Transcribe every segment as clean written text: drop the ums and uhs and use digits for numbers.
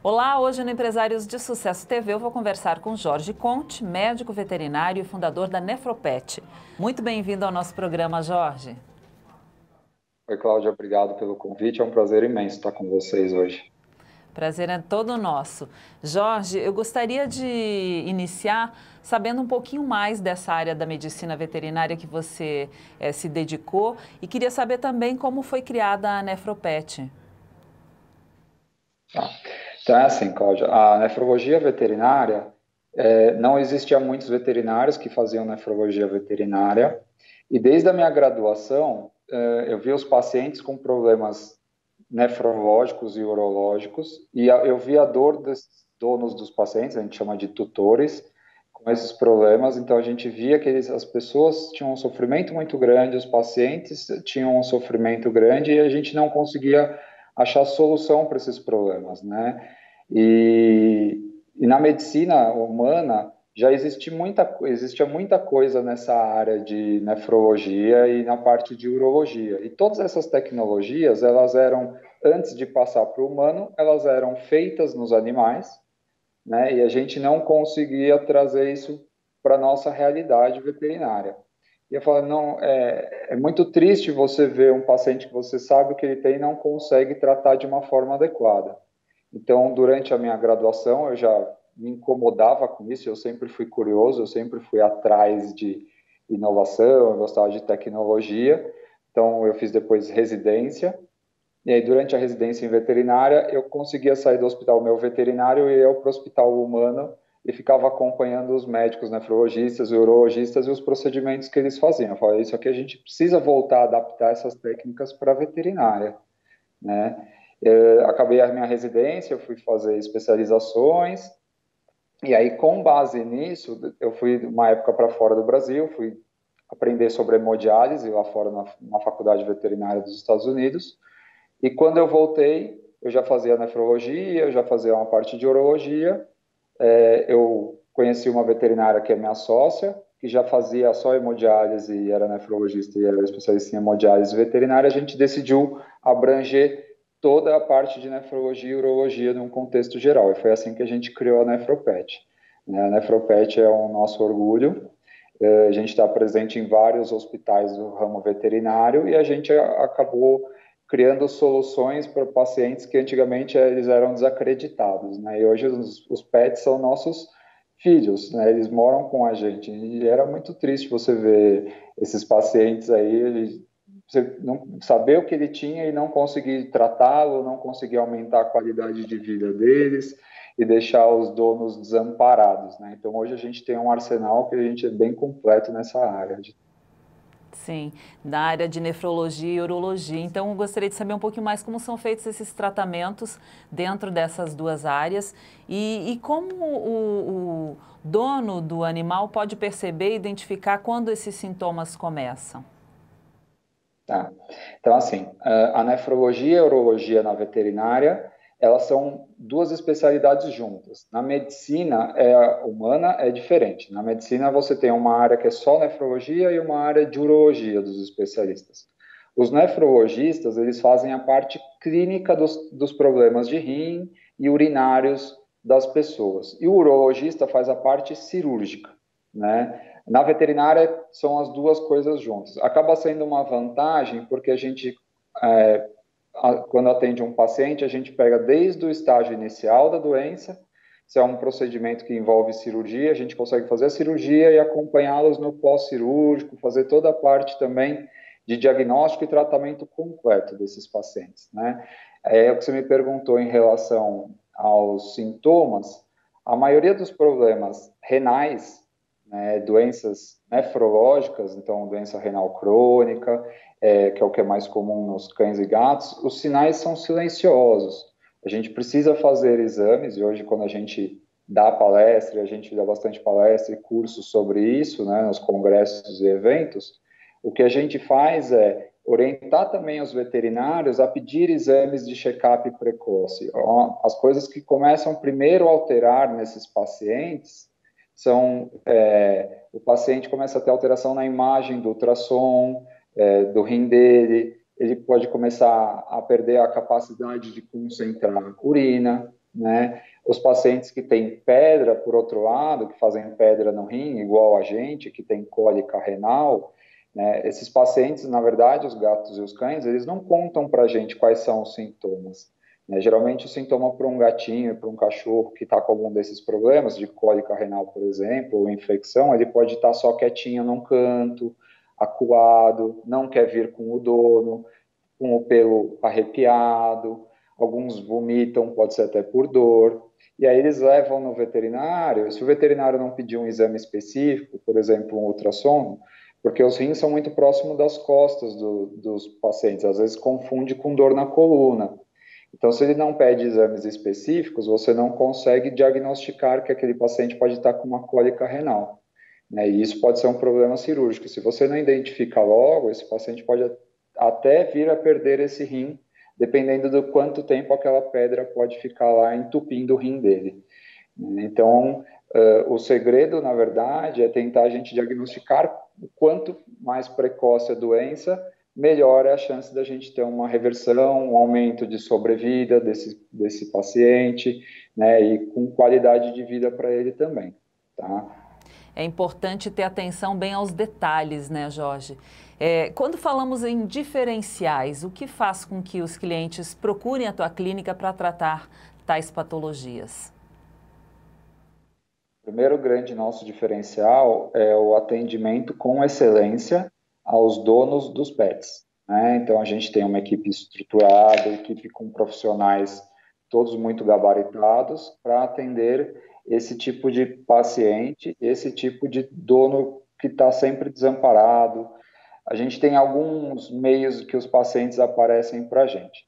Olá, hoje no Empresários de Sucesso TV eu vou conversar com Jorge Conte, médico veterinário e fundador da Nefropet. Muito bem-vindo ao nosso programa, Jorge. Oi, Cláudia, obrigado pelo convite. É um prazer imenso estar com vocês hoje. Prazer é todo nosso. Jorge, eu gostaria de iniciar sabendo um pouquinho mais dessa área da medicina veterinária que você se dedicou e queria saber também como foi criada a Nefropet. Tá. Então é assim, Cláudia, a nefrologia veterinária, não existia muitos veterinários que faziam nefrologia veterinária, e desde a minha graduação, eu vi os pacientes com problemas nefrológicos e urológicos, e eu vi a dor dos donos dos pacientes, a gente chama de tutores, com esses problemas. Então a gente via que as pessoas tinham um sofrimento muito grande, os pacientes tinham um sofrimento grande, e a gente não conseguia achar solução para esses problemas, né? E, e na medicina humana já existia muita coisa nessa área de nefrologia e na parte de urologia. E todas essas tecnologias, elas eram, antes de passar para o humano, elas eram feitas nos animais, né? E a gente não conseguia trazer isso para a nossa realidade veterinária. E eu falo, não, é muito triste você ver um paciente que você sabe o que ele tem e não consegue tratar de uma forma adequada. Então, durante a minha graduação, eu já me incomodava com isso, eu sempre fui curioso, eu sempre fui atrás de inovação, eu gostava de tecnologia. Então, eu fiz depois residência, e aí, durante a residência em veterinária, eu conseguia sair do hospital meu veterinário e ir para o hospital humano e ficava acompanhando os médicos nefrologistas, urologistas e os procedimentos que eles faziam. Eu falei, isso aqui a gente precisa voltar a adaptar essas técnicas para a veterinária, né? Eu acabei a minha residência, eu fui fazer especializações, e aí, com base nisso, eu fui uma época para fora do Brasil, fui aprender sobre hemodiálise lá fora na faculdade veterinária dos Estados Unidos, e quando eu voltei, eu já fazia nefrologia, eu já fazia uma parte de urologia. Eu conheci uma veterinária que é minha sócia, que já fazia só hemodiálise e era nefrologista e era especialista em hemodiálise veterinária. A gente decidiu abranger toda a parte de nefrologia e urologia num contexto geral. E foi assim que a gente criou a Nefropet. A Nefropet é o nosso orgulho. A gente está presente em vários hospitais do ramo veterinário e a gente acabou criando soluções para pacientes que antigamente eles eram desacreditados, né? E hoje os pets são nossos filhos, né? Eles moram com a gente. E era muito triste você ver esses pacientes aí, você não saber o que ele tinha e não conseguir tratá-lo, não conseguir aumentar a qualidade de vida deles e deixar os donos desamparados, né? Então hoje a gente tem um arsenal que a gente é bem completo nessa área. Sim, da área de nefrologia e urologia. Então, eu gostaria de saber um pouquinho mais como são feitos esses tratamentos dentro dessas duas áreas e como o dono do animal pode perceber e identificar quando esses sintomas começam. Tá. Então, assim, a nefrologia e a urologia na veterinária, elas são duas especialidades juntas. Na medicina humana é diferente. Na medicina você tem uma área que é só nefrologia e uma área de urologia dos especialistas. Os nefrologistas, eles fazem a parte clínica dos problemas de rim e urinários das pessoas. E o urologista faz a parte cirúrgica, né? Na veterinária, são as duas coisas juntas. Acaba sendo uma vantagem, porque a gente, quando atende um paciente, a gente pega desde o estágio inicial da doença, se é um procedimento que envolve cirurgia, a gente consegue fazer a cirurgia e acompanhá-los no pós-cirúrgico, fazer toda a parte também de diagnóstico e tratamento completo desses pacientes, né? É o que você me perguntou em relação aos sintomas. A maioria dos problemas renais, né, doenças nefrológicas, então doença renal crônica, que é o que é mais comum nos cães e gatos, os sinais são silenciosos. A gente precisa fazer exames, e hoje quando a gente dá palestra, a gente dá bastante palestra e cursos sobre isso, né, nos congressos e eventos, o que a gente faz é orientar também os veterinários a pedir exames de check-up precoce. As coisas que começam primeiro a alterar nesses pacientes são o paciente começa a ter alteração na imagem do ultrassom, do rim dele, ele pode começar a perder a capacidade de concentrar urina, né? Os pacientes que têm pedra, por outro lado, que fazem pedra no rim, igual a gente, que tem cólica renal, né? Esses pacientes, na verdade, os gatos e os cães, eles não contam para a gente quais são os sintomas, né? Geralmente, o sintoma para um gatinho, para um cachorro que está com algum desses problemas, de cólica renal, por exemplo, ou infecção, ele pode estar só quietinho num canto, acuado, não quer vir com o dono, com o pelo arrepiado, alguns vomitam, pode ser até por dor, e aí eles levam no veterinário. Se o veterinário não pedir um exame específico, por exemplo, um ultrassom, porque os rins são muito próximos das costas dos pacientes, às vezes confunde com dor na coluna. Então, se ele não pede exames específicos, você não consegue diagnosticar que aquele paciente pode estar com uma cólica renal, né? E isso pode ser um problema cirúrgico. Se você não identifica logo, esse paciente pode até vir a perder esse rim, dependendo do quanto tempo aquela pedra pode ficar lá entupindo o rim dele. Então, o segredo, na verdade, é tentar a gente diagnosticar o quanto mais precoce a doença, melhor é a chance da gente ter uma reversão, um aumento de sobrevida desse paciente, né, e com qualidade de vida para ele também, tá? É importante ter atenção bem aos detalhes, né, Jorge? Quando falamos em diferenciais, o que faz com que os clientes procurem a tua clínica para tratar tais patologias? O primeiro grande nosso diferencial é o atendimento com excelência aos donos dos pets, né? Então, a gente tem uma equipe estruturada, equipe com profissionais todos muito gabaritados para atender esse tipo de paciente, esse tipo de dono que está sempre desamparado. A gente tem alguns meios que os pacientes aparecem para a gente.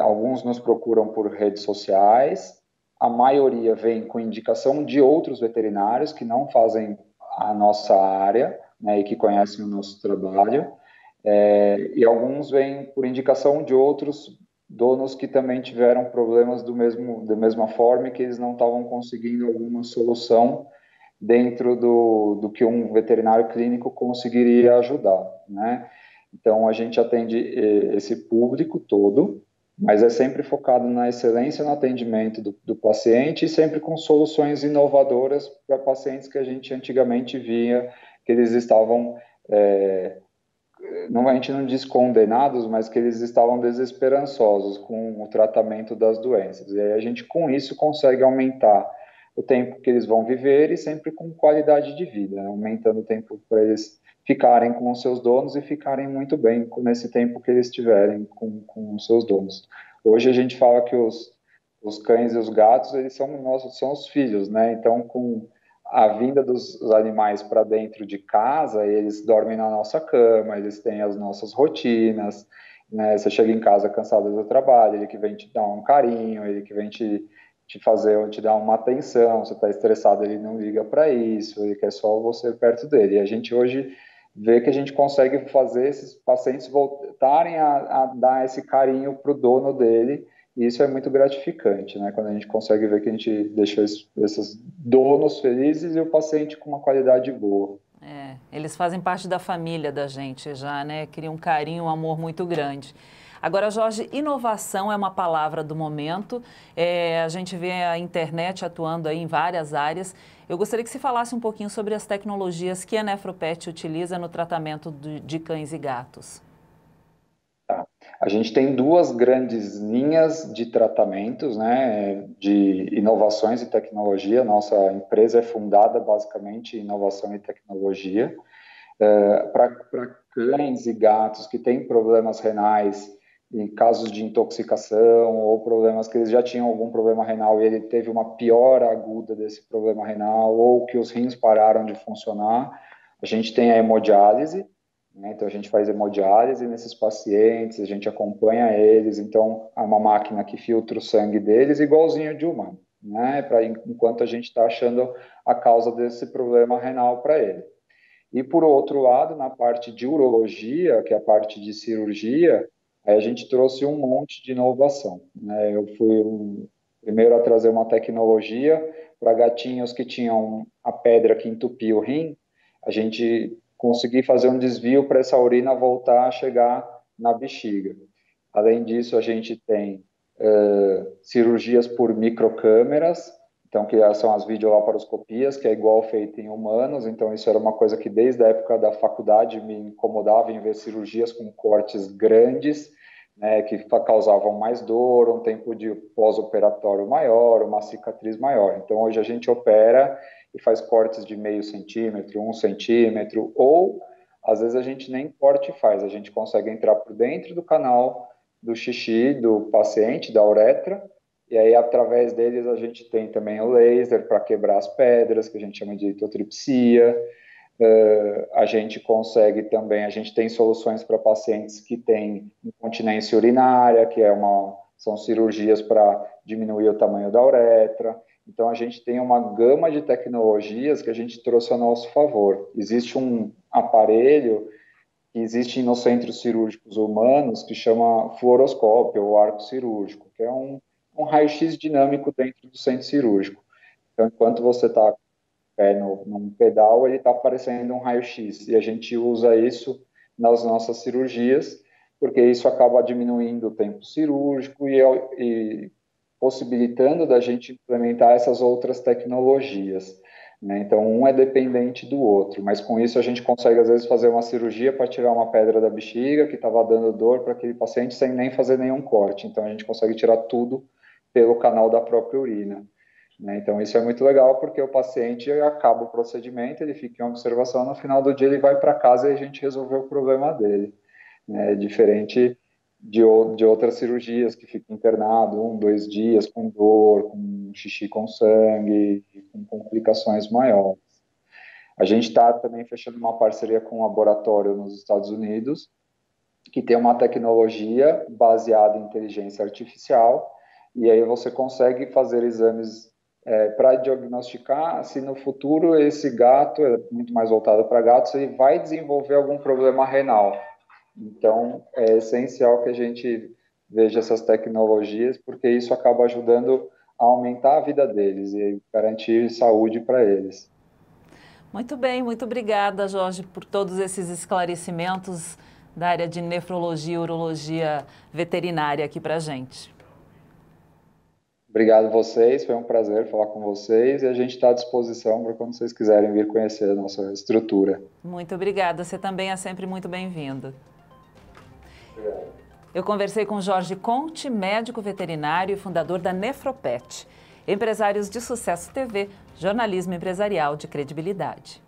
Alguns nos procuram por redes sociais, a maioria vem com indicação de outros veterinários que não fazem a nossa área, né, e que conhecem o nosso trabalho, e alguns vêm por indicação de outros donos que também tiveram problemas da mesma forma e que eles não estavam conseguindo alguma solução dentro do que um veterinário clínico conseguiria ajudar, né? Então, a gente atende esse público todo, mas é sempre focado na excelência no atendimento do paciente e sempre com soluções inovadoras para pacientes que a gente antigamente via que eles estavam, a gente não diz condenados, mas que eles estavam desesperançosos com o tratamento das doenças. E aí a gente, com isso, consegue aumentar o tempo que eles vão viver e sempre com qualidade de vida, né? Aumentando o tempo para eles ficarem com os seus donos e ficarem muito bem nesse tempo que eles tiverem com os seus donos. Hoje a gente fala que os cães e os gatos, eles são nossos, são os filhos, né? Então, com a vinda dos animais para dentro de casa, eles dormem na nossa cama, eles têm as nossas rotinas, né? Você chega em casa cansado do trabalho, ele que vem te dar um carinho, ele que vem te fazer, te dar uma atenção, você está estressado, ele não liga para isso, ele quer só você perto dele. E a gente hoje vê que a gente consegue fazer esses pacientes voltarem a dar esse carinho para o dono dele, e isso é muito gratificante, né? Quando a gente consegue ver que a gente deixou esses donos felizes e o paciente com uma qualidade boa. Eles fazem parte da família da gente já, né? Criam um carinho, um amor muito grande. Agora, Jorge, inovação é uma palavra do momento. A gente vê a internet atuando aí em várias áreas. Eu gostaria que você falasse um pouquinho sobre as tecnologias que a Nefropet utiliza no tratamento de cães e gatos. Tá. A gente tem duas grandes linhas de tratamentos, né, de inovações e tecnologia. Nossa empresa é fundada basicamente em inovação e tecnologia. Para cães e gatos que têm problemas renais, em casos de intoxicação ou problemas que eles já tinham algum problema renal e ele teve uma piora aguda desse problema renal ou que os rins pararam de funcionar, a gente tem a hemodiálise, né? Então a gente faz hemodiálise nesses pacientes, a gente acompanha eles, então é uma máquina que filtra o sangue deles igualzinho de humano, né? Enquanto a gente está achando a causa desse problema renal para ele. E, por outro lado, na parte de urologia, que é a parte de cirurgia, aí a gente trouxe um monte de inovação, né? Eu fui o primeiro a trazer uma tecnologia para gatinhos que tinham a pedra que entupia o rim, a gente conseguir fazer um desvio para essa urina voltar a chegar na bexiga. Além disso, a gente tem cirurgias por microcâmeras, então que são as videolaparoscopias, que é igual feito em humanos, então isso era uma coisa que desde a época da faculdade me incomodava em ver cirurgias com cortes grandes, né, que causavam mais dor, um tempo de pós-operatório maior, uma cicatriz maior. Então hoje a gente opera e faz cortes de 0,5 centímetro, 1 centímetro, ou às vezes a gente nem corte faz, a gente consegue entrar por dentro do canal do xixi do paciente, da uretra, e aí através deles a gente tem também o laser para quebrar as pedras, que a gente chama de litotripsia. A gente consegue também, a gente tem soluções para pacientes que têm incontinência urinária, que são cirurgias para diminuir o tamanho da uretra. Então, a gente tem uma gama de tecnologias que a gente trouxe a nosso favor. Existe um aparelho que existe nos centros cirúrgicos humanos que chama fluoroscópio ou arco cirúrgico, que é um raio-x dinâmico dentro do centro cirúrgico. Então, enquanto você está num pedal, ele está aparecendo um raio-x, e a gente usa isso nas nossas cirurgias, porque isso acaba diminuindo o tempo cirúrgico e possibilitando da gente implementar essas outras tecnologias, né? Então, um é dependente do outro, mas com isso a gente consegue, às vezes, fazer uma cirurgia para tirar uma pedra da bexiga que estava dando dor para aquele paciente sem nem fazer nenhum corte. Então, a gente consegue tirar tudo pelo canal da própria urina, né? Então, isso é muito legal porque o paciente acaba o procedimento, ele fica em observação, no final do dia ele vai para casa e a gente resolveu o problema dele, né? Diferente de outras cirurgias que fica internado 1, 2 dias com dor, com xixi com sangue, com complicações maiores. A gente está também fechando uma parceria com um laboratório nos Estados Unidos que tem uma tecnologia baseada em inteligência artificial, e aí você consegue fazer exames para diagnosticar se no futuro esse gato, é muito mais voltado para gatos, ele vai desenvolver algum problema renal. Então, é essencial que a gente veja essas tecnologias, porque isso acaba ajudando a aumentar a vida deles e garantir saúde para eles. Muito bem, muito obrigada, Jorge, por todos esses esclarecimentos da área de nefrologia e urologia veterinária aqui para a gente. Obrigado a vocês, foi um prazer falar com vocês e a gente está à disposição para quando vocês quiserem vir conhecer a nossa estrutura. Muito obrigada, você também é sempre muito bem-vindo. Eu conversei com Jorge Conte, médico veterinário e fundador da Nefropet. Empresários de Sucesso TV, jornalismo empresarial de credibilidade.